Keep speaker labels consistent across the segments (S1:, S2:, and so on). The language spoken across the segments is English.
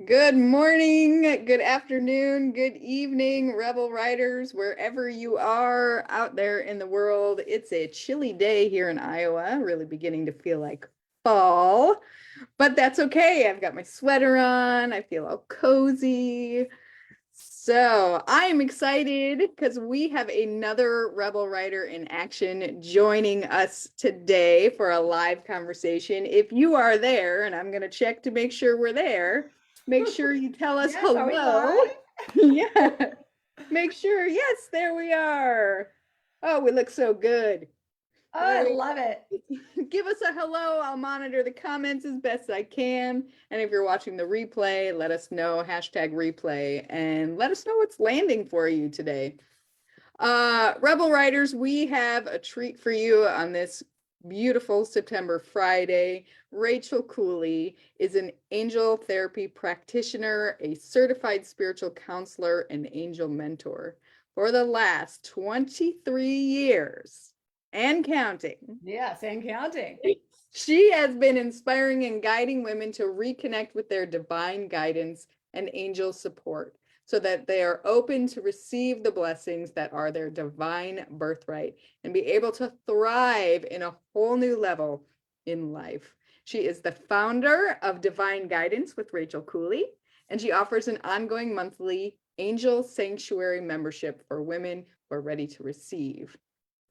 S1: Good morning, good afternoon, good evening, Rebel Riders, wherever you are out there in the world. It's a chilly day here in Iowa, really beginning to feel like fall, but that's okay. I've got my sweater on, I feel all cozy. So I am excited because we have another Rebel Rider in action joining us today for a live conversation. If you are there, and I'm going to check to make sure we're there, make sure you tell us
S2: Yes, are we
S1: hello.
S2: live?
S1: Yeah, make sure. Yes, there we are. Oh, we look so good.
S2: Oh,
S1: All
S2: I
S1: right.
S2: love it.
S1: Give us a hello. I'll monitor the comments as best I can. And if you're watching the replay, let us know, hashtag replay, and let us know what's landing for you today. Rebel Riders, we have a treat for you on this beautiful September Friday. Rachel Cooley is an angel therapy practitioner, a certified spiritual counselor, and angel mentor. For the last 23 years and counting,
S2: Yes, and counting.
S1: she has been inspiring and guiding women to reconnect with their divine guidance and angel support so that they are open to receive the blessings that are their divine birthright and be able to thrive in a whole new level in life. She is the founder of Divine Guidance with Rachel Cooley, and she offers an ongoing monthly angel sanctuary membership for women who are ready to receive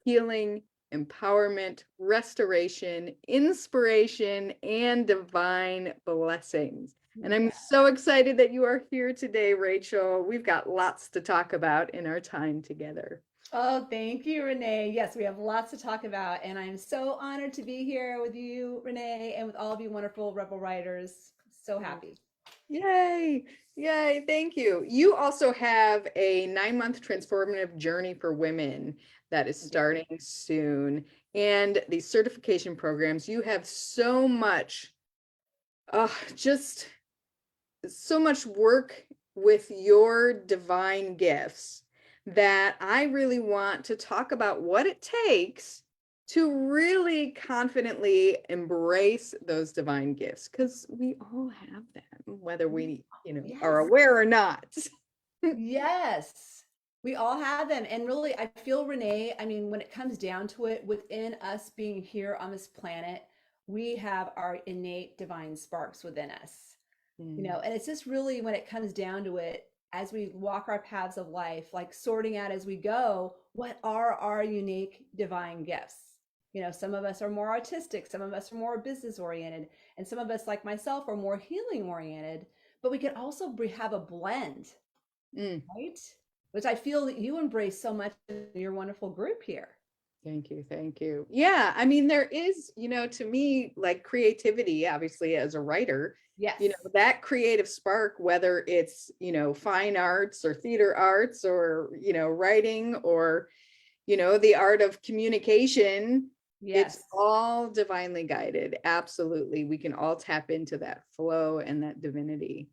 S1: healing, empowerment, restoration, inspiration, and divine blessings. And I'm
S2: Yeah.
S1: so excited that you are here today, Rachel. We've got lots to talk about in our time together.
S2: Oh, thank you, Renee. Yes, we have lots to talk about, and I'm so honored to be here with you, Renee, and with all of you wonderful Rebel Riders. So happy.
S1: Yay! Yay! Thank you. You also have a 9-month transformative journey for women that is
S2: I do.
S1: starting soon. And these certification programs, you have so much, just so much work with your divine gifts that I really want to talk about what it takes to really confidently embrace those divine gifts because we all have them, whether we, are
S2: Yes.
S1: aware or not.
S2: Yes. We all have them. And really, I feel, Renee, I mean, when it comes down to it, within us being here on this planet, we have our innate divine sparks within us.
S1: Mm,
S2: And it's just really when it comes down to it, as we walk our paths of life, like sorting out as we go, what are our unique divine gifts? Some of us are more artistic, some of us are more business oriented, and some of us, like myself, are more healing oriented. But we could also have a blend,
S1: mm.
S2: right? Which I feel that you embrace so much in your wonderful group here.
S1: Thank you. Thank you. Yeah. I mean, there is, to me, like creativity, obviously, as a writer,
S2: Yes.
S1: that creative spark, whether it's, fine arts or theater arts or, writing or, the art of communication, it's
S2: Yes.
S1: all divinely guided. Absolutely. We can all tap into that flow and that divinity.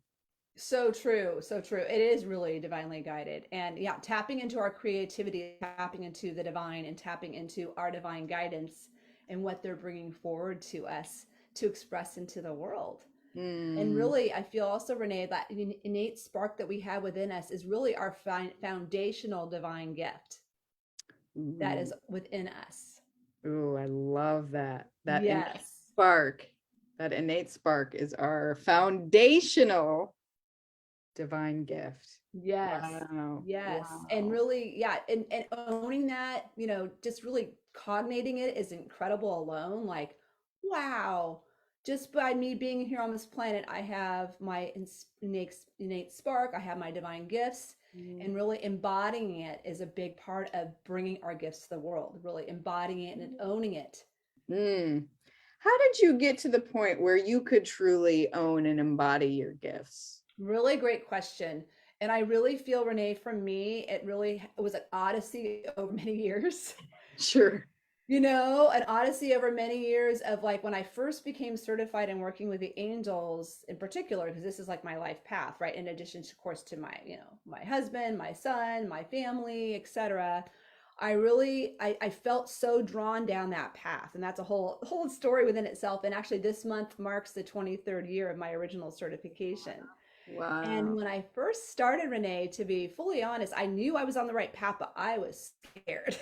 S2: So true. So true. It is really divinely guided. And yeah, tapping into our creativity, tapping into the divine, and tapping into our divine guidance and what they're bringing forward to us to express into the world. And
S1: Mm.
S2: really, I feel also, Renee, that innate spark that we have within us is really our foundational divine gift that
S1: Ooh.
S2: is within us.
S1: Ooh, I love that.
S2: Yes.
S1: Spark, that innate spark is our foundational divine gift.
S2: Yes.
S1: Wow.
S2: Yes. And
S1: Wow.
S2: really, yeah, and owning that, just really cognating it is incredible alone. Like, wow, just by me being here on this planet, I have my innate spark, I have my divine gifts, and really embodying it is a big part of bringing our gifts to the world, really embodying it and owning it.
S1: Mm. How did you get to the point where you could truly own and embody your gifts?
S2: Really great question. And I really feel, Renee, for me, it was an odyssey over many years.
S1: Sure.
S2: An odyssey over many years of like when I first became certified and working with the angels in particular, because this is like my life path, right? In addition to, of course, to my, my husband, my son, my family, etc. I felt so drawn down that path. And that's a whole story within itself. And actually this month marks the 23rd year of my original certification.
S1: Wow.
S2: And when I first started, Renee, to be fully honest, I knew I was on the right path, but I was scared.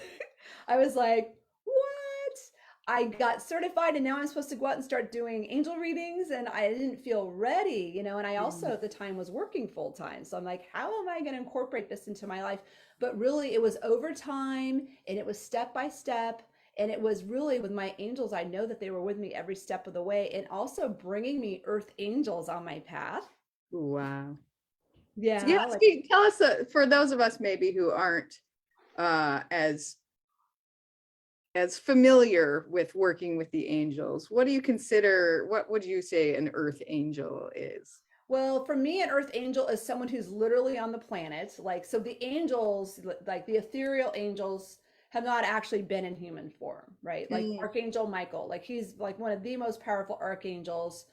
S2: I was like, what? I got certified and now I'm supposed to go out and start doing angel readings and I didn't feel ready, and I also
S1: Mm.
S2: at the time was working full time. So I'm like, how am I going to incorporate this into my life? But really it was over time and it was step by step. And it was really with my angels, I know that they were with me every step of the way and also bringing me earth angels on my path.
S1: Wow. So yeah,
S2: Yeah, like
S1: tell us, for those of us maybe who aren't as familiar with working with the angels, what would you say an earth angel is?
S2: well, for me, an earth angel is someone who's literally on the planet. Like, so the angels, like the ethereal angels, have not actually been in human form, right? Like
S1: Mm.
S2: Archangel Michael, like he's like one of the most powerful archangels,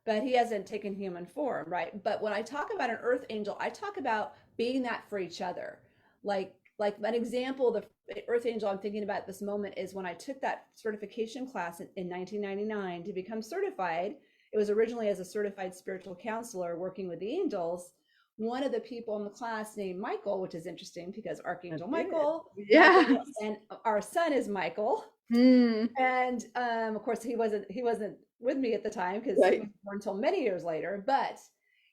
S2: but he hasn't taken human form, right? But when I talk about an earth angel, I talk about being that for each other. Like an example, the earth angel I'm thinking about at this moment is when I took that certification class in 1999 to become certified. It was originally as a certified spiritual counselor working with the angels. One of the people in the class named Michael, which is interesting because Archangel
S1: That's it.
S2: Michael,
S1: Yes.
S2: and our son is Michael.
S1: Mm.
S2: And of course, he wasn't with me at the time because he
S1: Right.
S2: wasn't born until many years later. But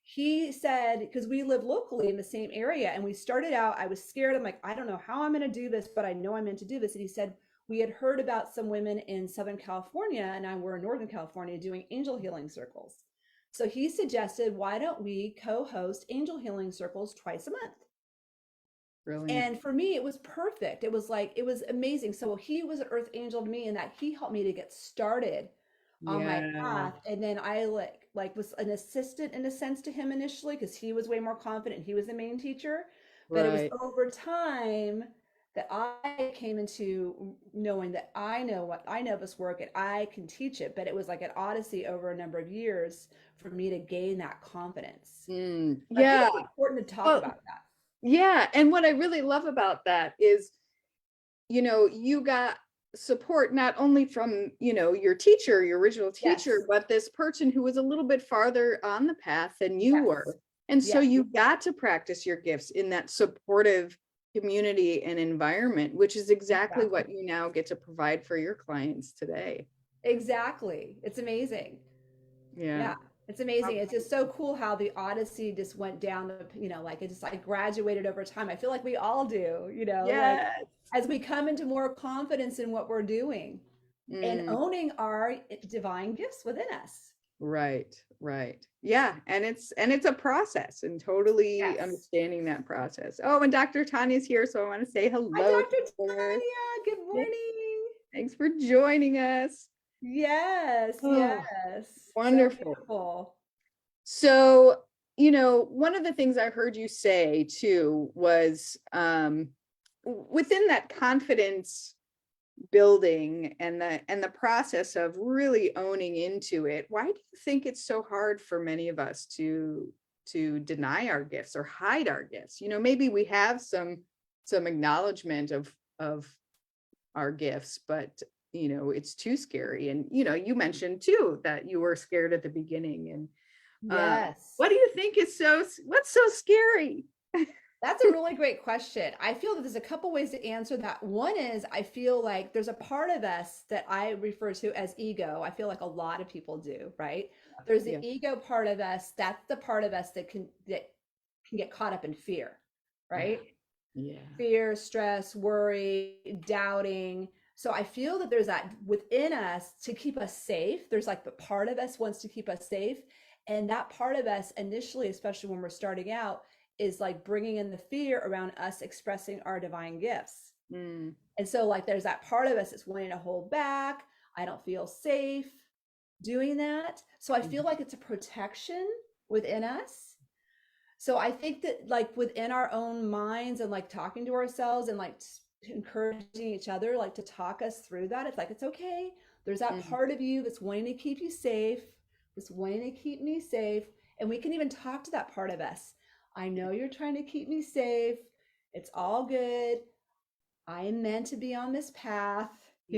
S2: he said, because we live locally in the same area, and we started out, I was scared. I'm like, I don't know how I'm going to do this, but I know I'm meant to do this. And he said, we had heard about some women in Southern California, and we're in Northern California doing angel healing circles. So he suggested, why don't we co-host angel healing circles twice a month?
S1: Brilliant.
S2: And for me it was perfect. It was like, it was amazing. So he was an earth angel to me in that he helped me to get started on my
S1: Yeah.
S2: path. And then I like was an assistant in a sense to him initially because he was way more confident, he was the main teacher. But it was
S1: Right.
S2: over time that I came into knowing that I know what I know this work and I can teach it. But it was like an odyssey over a number of years for me to gain that confidence.
S1: Mm.
S2: I think
S1: Yeah.
S2: it's important to talk
S1: Well,
S2: about that.
S1: yeah. And what I really love about that is, you got support not only from, your teacher, your original teacher,
S2: Yes.
S1: but this person who was a little bit farther on the path than you
S2: Yes.
S1: were. And so
S2: Yes.
S1: you got to practice your gifts in that supportive community and environment, which is exactly
S2: Exactly.
S1: what you now get to provide for your clients today.
S2: Exactly. It's amazing.
S1: Yeah.
S2: Yeah. It's amazing. It's just so cool how the Odyssey just went down like it just like graduated over time. I feel like we all do, like
S1: Yes.
S2: as we come into more confidence in what we're doing and
S1: Mm.
S2: owning our divine gifts within us.
S1: Right, right. Yeah, and it's a process and totally
S2: Yes.
S1: understanding that process. Oh, and Dr. Tanya's here, so I want to say
S2: Hi,
S1: hello to
S2: Dr.
S1: her.
S2: Tanya. Good
S1: Yeah,
S2: morning.
S1: thanks for joining us.
S2: Yes.
S1: Oh,
S2: Yes. So
S1: wonderful.
S2: beautiful.
S1: So, one of the things I heard you say too was within that confidence building and the process of really owning into it, why do you think it's so hard for many of us to deny our gifts or hide our gifts? Maybe we have some acknowledgement of our gifts, but it's too scary. And you mentioned too that you were scared at the beginning. And
S2: Yes.
S1: what do you think what's so scary?
S2: That's a really great question. I feel that there's a couple ways to answer that. One is I feel like there's a part of us that I refer to as ego. I feel like a lot of people do, right? There's the
S1: Yeah.
S2: ego part of us. That's the part of us that can get caught up in fear,
S1: Yeah.
S2: right?
S1: Yeah.
S2: Fear, stress, worry, doubting. So I feel that there's that within us to keep us safe. There's like the part of us wants to keep us safe. And that part of us initially, especially when we're starting out, is like bringing in the fear around us expressing our divine gifts.
S1: Mm.
S2: And so, like, there's that part of us that's wanting to hold back. I don't feel safe doing that. So I feel like it's a protection within us. So I think that like within our own minds and like talking to ourselves and like encouraging each other, like to talk us through that. It's like, it's okay. There's that
S1: Mm.
S2: part of you that's wanting to keep you safe, that's wanting to keep me safe. And we can even talk to that part of us. I know you're trying to keep me safe. It's all good. I am meant to be on this path,
S1: Mm.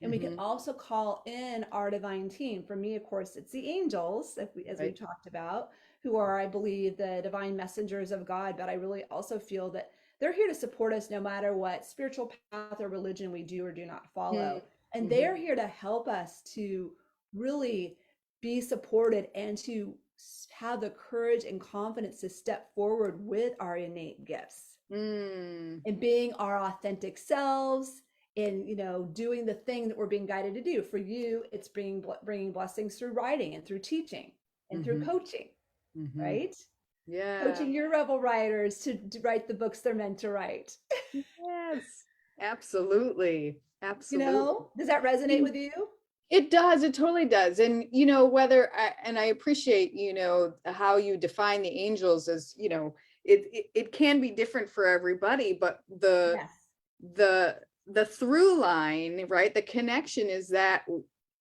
S2: And we can
S1: Mm-hmm.
S2: also call in our divine team. For me, of course, it's the angels, as
S1: Right.
S2: we've talked about, who are, I believe, the divine messengers of God. But I really also feel that they're here to support us no matter what spiritual path or religion we do or do not follow. And
S1: Mm-hmm.
S2: they're here to help us to really be supported and to have the courage and confidence to step forward with our innate gifts
S1: Mm.
S2: and being our authentic selves and doing the thing that we're being guided to do. For you, it's bringing blessings through writing and through teaching and through
S1: Mm-hmm.
S2: coaching,
S1: Mm-hmm.
S2: right?
S1: Yeah.
S2: Coaching your rebel writers to write the books they're meant to write.
S1: Yes. Absolutely. Absolutely.
S2: Does that resonate with you?
S1: It does. It totally does. And, and I appreciate, how you define the angels as, it can be different for everybody, but
S2: Yes.
S1: the, the through line, right? The connection is that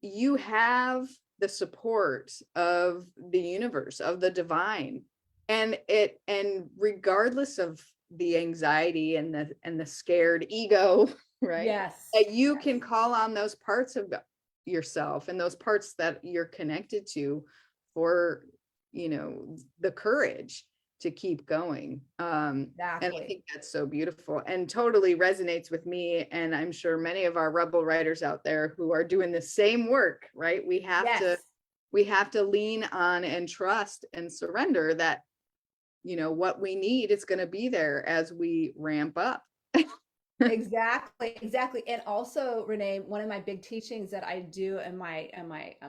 S1: you have the support of the universe, of the divine. And regardless of the anxiety and the scared ego, right?
S2: Yes.
S1: That you can call on those parts of yourself and those parts that you're connected to for the courage to keep going. And I
S2: Exactly.
S1: think that's so beautiful and totally resonates with me, and I'm sure many of our rebel writers out there who are doing the same work, right?
S2: Yes.
S1: We have to lean on and trust and surrender that what we need is going to be there as we ramp up.
S2: Exactly, exactly. And also, Renee, one of my big teachings that I do in my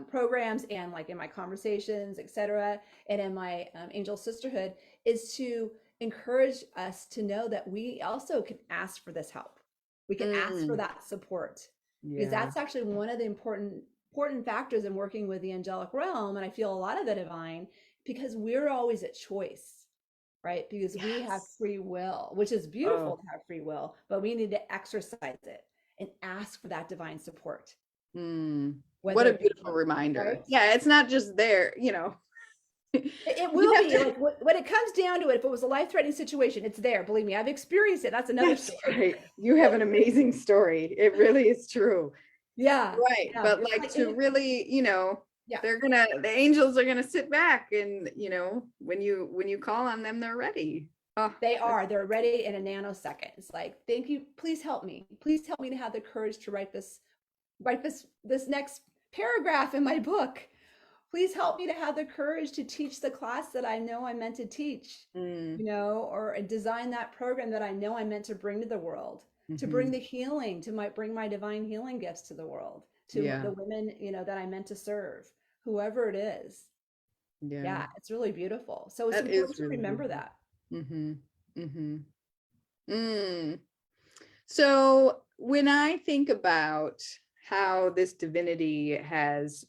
S2: programs and like in my conversations, etc., and in my angel sisterhood is to encourage us to know that we also can ask for this help. We can ask for
S1: Mm,
S2: that support because
S1: yeah.
S2: that's actually one of the important factors in working with the angelic realm, and I feel a lot of the divine because we're always at choice, right? Because we have
S1: Yes.
S2: free will, which is
S1: Oh.
S2: beautiful to have free will, but we need to exercise it and ask for that divine support,
S1: What
S2: whether
S1: a
S2: it be,
S1: beautiful reminder.
S2: right?
S1: Yeah, it's not just there,
S2: It
S1: you
S2: will
S1: have
S2: be
S1: to.
S2: like when it comes down to it, if it was a life-threatening situation, it's there. Believe me, I've experienced it. That's another
S1: That's
S2: story.
S1: right. You have an amazing story. It really is true.
S2: Yeah,
S1: Right.
S2: yeah.
S1: But like
S2: Like
S1: to really,
S2: yeah,
S1: the angels are gonna sit back and, when you call on them, they're ready. Oh,
S2: they
S1: that's
S2: are. They're ready in a nanosecond. It's like, thank you. Please help me. Please help me to have the courage to write this next paragraph in my book. Please help me to have the courage to teach the class that I know I'm meant to teach,
S1: mm,
S2: or design that program that I know I'm meant to bring to the world, to bring
S1: hmm.
S2: the healing, bring my divine healing gifts to the world, to
S1: Yeah.
S2: the women, that I'm meant to serve, whoever it is.
S1: Yeah.
S2: Yeah, it's really beautiful. So it's
S1: That
S2: important
S1: is
S2: to
S1: really
S2: remember
S1: beautiful.
S2: that.
S1: Mm-hmm. Mm-hmm. Mm. So when I think about how this divinity has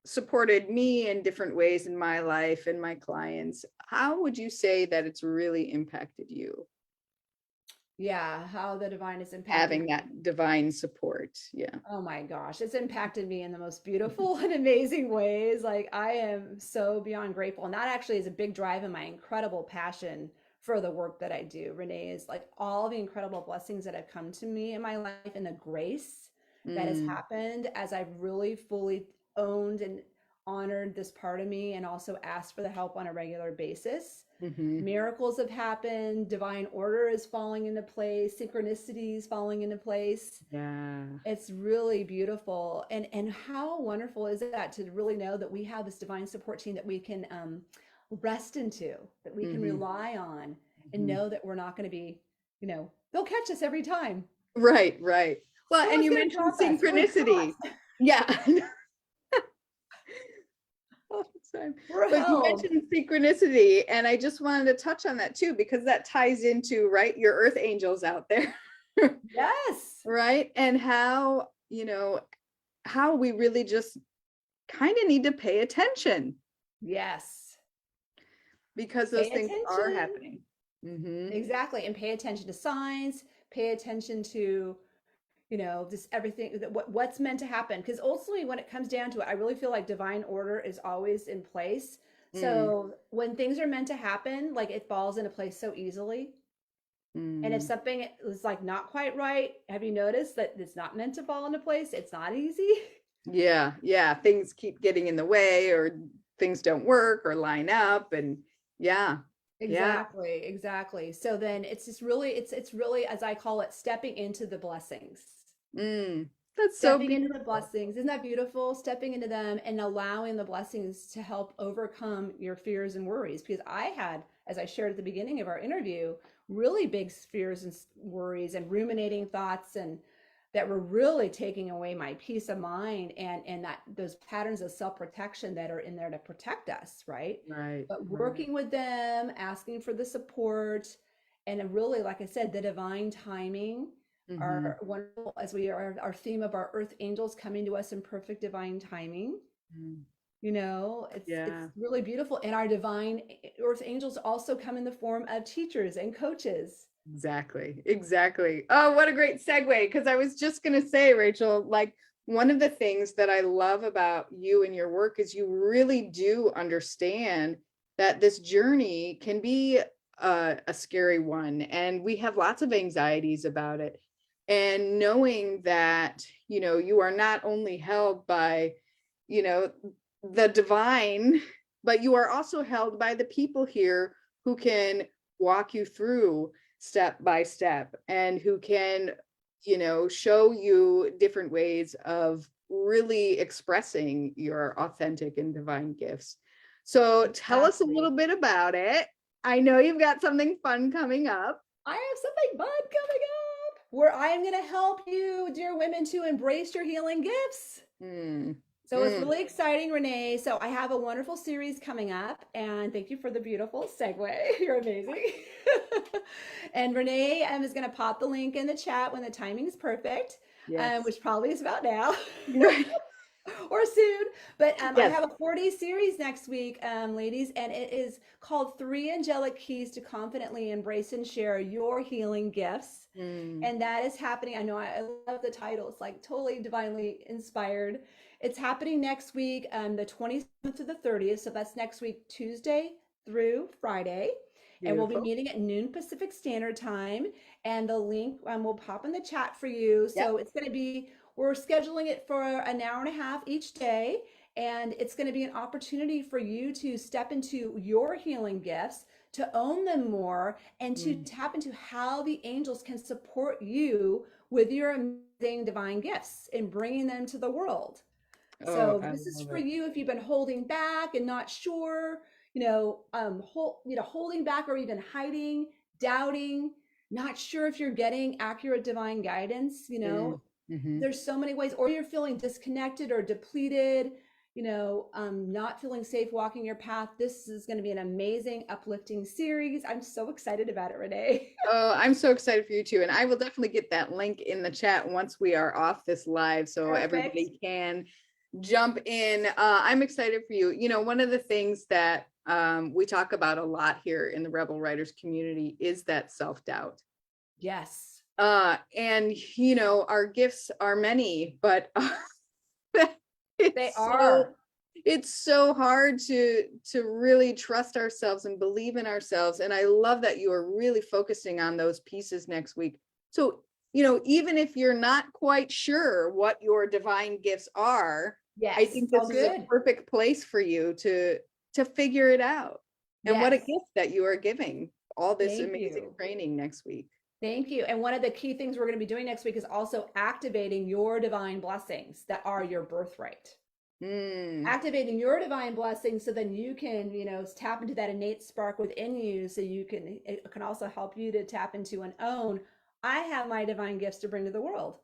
S1: supported me in different ways in my life and my clients, how would you say that it's really impacted you,
S2: Yeah, how the divine has impacted
S1: having
S2: me.
S1: that divine support? Yeah.
S2: Oh my gosh, it's impacted me in the most beautiful and amazing ways. Like, I am so beyond grateful. And that actually is a big drive in my incredible passion for the work that I do. Renee, is like all the incredible blessings that have come to me in my life and the grace that has
S1: Mm,
S2: happened as I've really fully owned and honored this part of me and also asked for the help on a regular basis.
S1: mm-hmm.
S2: Miracles have happened, divine order is falling into place, synchronicities falling into place.
S1: Yeah.
S2: It's really beautiful. And how wonderful is that to really know that we have this divine support team that we can rest into, that we can
S1: Mm-hmm.
S2: rely on, and
S1: Mm-hmm.
S2: know that we're not going to be, they'll catch us every time.
S1: Right, right. Well,
S2: No
S1: and
S2: one's
S1: you
S2: going to
S1: mentioned
S2: drop us. We're
S1: synchronicity.
S2: not.
S1: Yeah. All the time.
S2: We're
S1: But you
S2: held.
S1: mentioned synchronicity, and I just wanted to touch on that too, because that ties into, right, your earth angels out there.
S2: Yes.
S1: Right? And how we really just kind of need to pay attention
S2: Yes.
S1: because those
S2: Pay
S1: things are
S2: attention.
S1: happening. Mm-hmm.
S2: Exactly. And pay attention to signs, pay attention to just everything that what's meant to happen, because ultimately when it comes down to it, I really feel like divine order is always in place.
S1: Mm,
S2: So when things are meant to happen, like, it falls into place so easily. And if
S1: Mm.
S2: something is like not quite right, have you noticed that it's not meant to fall into place? It's not easy.
S1: Yeah, yeah. Things keep getting in the way, or things don't work or line up. And yeah, yeah.
S2: Exactly, exactly. So then it's just really, it's really, as I call it, stepping into the blessings.
S1: Mm. That's so
S2: Stepping into the
S1: beautiful.
S2: blessings. Isn't that beautiful? Stepping into them and allowing the blessings to help overcome your fears and worries. Because I had, as I shared at the beginning of our interview, really big fears and worries and ruminating thoughts and that were really taking away my peace of mind and that those patterns of self-protection that are in there to protect us, right?
S1: Right,
S2: But
S1: right.
S2: working with them, asking for the support, and really, like I said, the divine timing
S1: Mm-hmm.
S2: are wonderful as we are our theme of our earth angels coming to us in perfect divine timing.
S1: Mm.
S2: You know, it's
S1: Yeah.
S2: really beautiful. And our divine earth angels also come in the form of teachers and coaches.
S1: Exactly. Exactly. Oh, what a great segue. Because I was just going to say, Rachel, like one of the things that I love about you and your work is you really do understand that this journey can be a scary one. And we have lots of anxieties about it. And knowing that, you are not only held by, you know, the divine, but you are also held by the people here who can walk you through step by step and who can, show you different ways of really expressing your authentic and divine gifts. So tell us a little
S2: Exactly.
S1: bit about it. I know you've got something fun coming up.
S2: I have something fun coming up where I am going to help you, dear women, to embrace your healing gifts.
S1: Mm,
S2: So it's
S1: mm.
S2: really exciting, Renee. So I have a wonderful series coming up, and thank you for the beautiful segue. You're amazing. And Renee is going to pop the link in the chat when the timing is perfect,
S1: Yes.
S2: which probably is about now.
S1: Right.
S2: Or soon. But I
S1: Yes.
S2: have a 4-day series next week, ladies, and it is called Three Angelic Keys to Confidently Embrace and Share Your Healing Gifts.
S1: Mm,
S2: And that is happening. I know I love the title, it's like totally divinely inspired. It's happening next week, the 27th to the 30th. So that's next week, Tuesday through Friday. And we'll be
S1: beautiful.
S2: meeting at noon Pacific Standard Time. And the link will pop in the chat for you.
S1: Yep.
S2: So it's going to be, we're scheduling it for an hour and a half each day. And it's going to be an opportunity for you to step into your healing gifts, to own them more, and to
S1: Mm.
S2: tap into how the angels can support you with your amazing divine gifts and bringing them to the world.
S1: Oh,
S2: So
S1: I
S2: this is
S1: love
S2: for
S1: it.
S2: you if you've been holding back and not sure, holding back or even hiding, doubting, not sure if you're getting accurate divine guidance.
S1: Mm, hmm.
S2: There's so many ways, or you're feeling disconnected or depleted, not feeling safe walking your path. This is going to be an amazing, uplifting series. I'm so excited about it, Renee.
S1: Oh, I'm so excited for you too. And I will definitely get that link in the chat once we are off this live so
S2: Perfect.
S1: everybody can jump in. I'm excited for you. One of the things that we talk about a lot here in the Rebel Writers community is that self-doubt.
S2: Yes,
S1: And our gifts are many, but
S2: they
S1: it's so
S2: are.
S1: it's so hard to really trust ourselves and believe in ourselves. And I love that you are really focusing on those pieces next week. So, even if you're not quite sure what your divine gifts are, I
S2: Yes,
S1: think
S2: all
S1: this is a
S2: good.
S1: perfect place for you to figure it out. And what a
S2: Yes.
S1: gift that you are giving all this
S2: Thank
S1: amazing
S2: you.
S1: training next week.
S2: Thank you. And one of the key things we're going to be doing next week is also activating your divine blessings that are your birthright.
S1: Mm,
S2: Activating your divine blessings so then you can, tap into that innate spark within you so it can also help you to tap into and own, I have my divine gifts to bring to the world,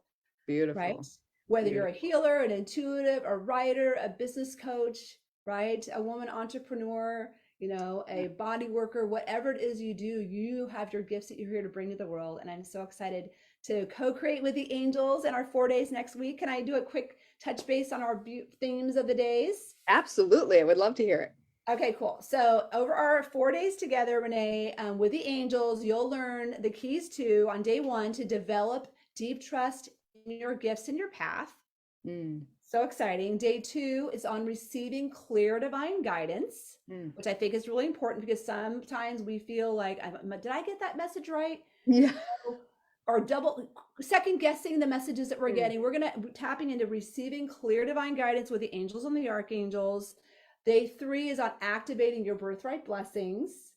S2: right?
S1: beautiful.
S2: Whether you're a
S1: Beautiful.
S2: healer, an intuitive, a writer, a business coach, right? A woman entrepreneur, a body worker, whatever it is you do, you have your gifts that you're here to bring to the world. And I'm so excited to co-create with the angels in our 4 days next week. Can I do a quick touch base on our themes of the days?
S1: Absolutely. I would love to hear it.
S2: Okay, cool. So over our 4 days together, Renee, with the angels, you'll learn the keys on day one to develop deep trust in your gifts and your path.
S1: Mm.
S2: So exciting. Day 2 is on receiving clear divine guidance, which I think is really important because sometimes we feel like, did I get that message right?
S1: Yeah.
S2: Or double second guessing the messages that we're getting. We're going to tapping into receiving clear divine guidance with the angels and the archangels. Day 3 is on activating your birthright blessings.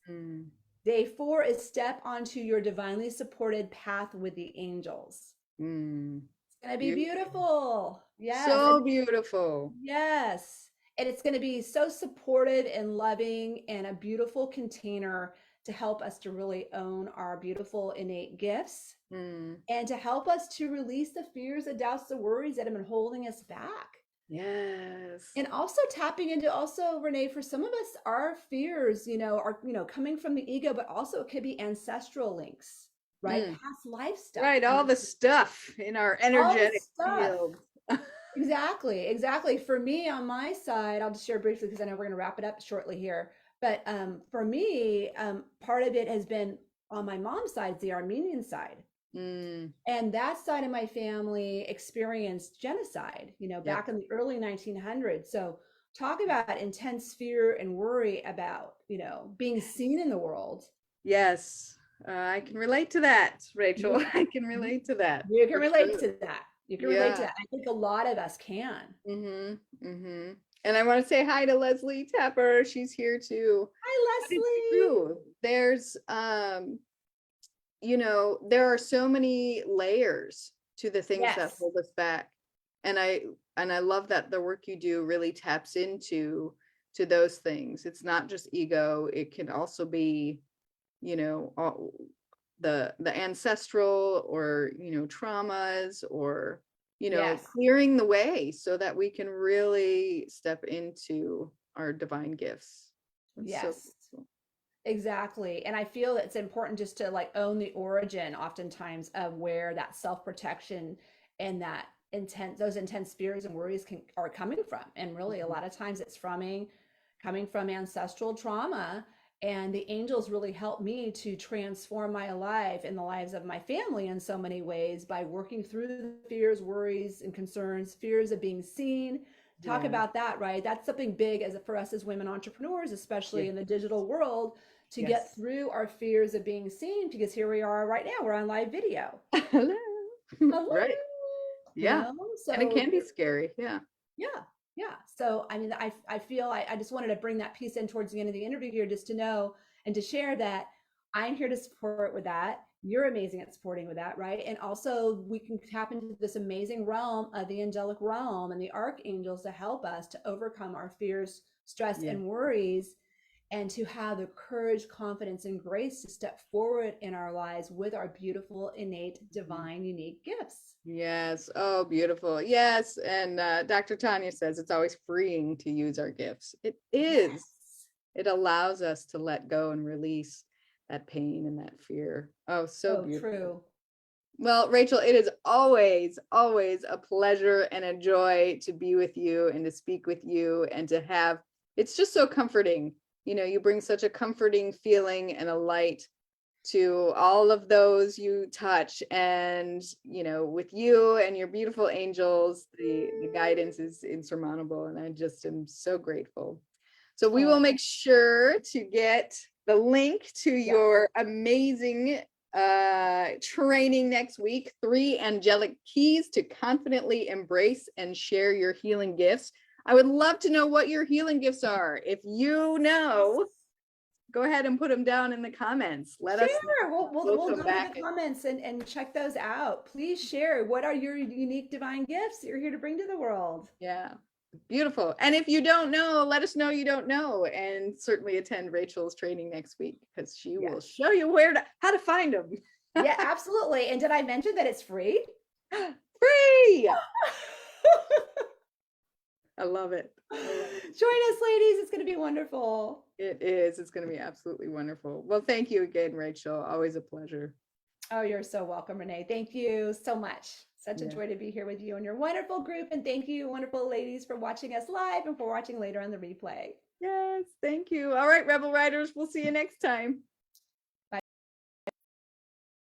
S2: Day 4 is step onto your divinely supported path with the angels. It's going to be beautiful. Yes.
S1: So beautiful.
S2: Yes. And it's going to be so supported and loving and a beautiful container to help us to really own our beautiful innate gifts and to help us to release the fears, the doubts, the worries that have been holding us back.
S1: Yes.
S2: And also tapping into also, Renee, for some of us, our fears, are, coming from the ego, but also it could be ancestral links, right? Past life stuff.
S1: Right. All the stuff in our energetic field.
S2: Exactly. For me, on my side, I'll just share briefly because I know we're going to wrap it up shortly here. But for me, part of it has been on my mom's side, it's the Armenian side. And that side of my family experienced genocide, back in the early 1900s. So talk about intense fear and worry about, being seen in the world.
S1: Yes. I can relate to that, Rachel. I can relate to that.
S2: You can relate to that. You can relate to that. I think a lot of us can.
S1: And I want to say hi to Leslie Tapper. She's here too.
S2: Hi, Leslie.
S1: There's, there are so many layers to the things that hold us back. And I love that the work you do really taps into those things. It's not just ego. It can also be, all the ancestral or, traumas or, clearing the way so that we can really step into our divine gifts.
S2: Yes. So exactly. And I feel it's important just to own the origin oftentimes of where that self-protection and that those intense fears and worries are coming from. And really a lot of times it's coming from ancestral trauma. And the angels really helped me to transform my life and the lives of my family in so many ways by working through the fears, worries, and concerns, fears of being seen. Talk about that, right? That's something big for us as women entrepreneurs, especially in the digital world, to get through our fears of being seen, because here we are right now, we're on live video.
S1: Hello. Right.
S2: Yeah.
S1: So, and it can be scary. Yeah.
S2: So, I mean, I feel I just wanted to bring that piece in towards the end of the interview here, just to know and to share that I'm here to support with that. You're amazing at supporting with that, right? And also we can tap into this amazing realm of the angelic realm and the archangels to help us to overcome our fears, stress, and worries, and to have the courage, confidence, and grace to step forward in our lives with our beautiful, innate, divine, unique gifts.
S1: Yes. Oh, beautiful. Yes. And Dr. Tanya says it's always freeing to use our gifts. It is. Yes. It allows us to let go and release that pain and that fear. Oh, so beautiful. True. Well, Rachel, it is always, always a pleasure and a joy to be with you and to speak with you and to have, it's just so comforting. You bring such a comforting feeling and a light to all of those you touch. And, with you and your beautiful angels, the guidance is insurmountable. And I just am so grateful. So we will make sure to get the link to your amazing training next week, 3 angelic keys to confidently embrace and share your healing gifts. I would love to know what your healing gifts are. If you know, go ahead and put them down in the comments. Let us know.
S2: We'll go to the comments and check those out. Please share. What are your unique divine gifts that you're here to bring to the world?
S1: Yeah. Beautiful. And if you don't know, let us know you don't know, and certainly attend Rachel's training next week because she will show you how to find them.
S2: Yeah, absolutely. And did I mention that it's free?
S1: Free. I love it.
S2: Join us, ladies. It's going to be wonderful.
S1: It is. It's going to be absolutely wonderful. Well, thank you again, Rachel. Always a pleasure.
S2: Oh, you're so welcome, Renee. Thank you so much. Such a joy to be here with you and your wonderful group. And thank you, wonderful ladies, for watching us live and for watching later on the replay.
S1: Yes, thank you. All right, Rebel Riders, we'll see you next time.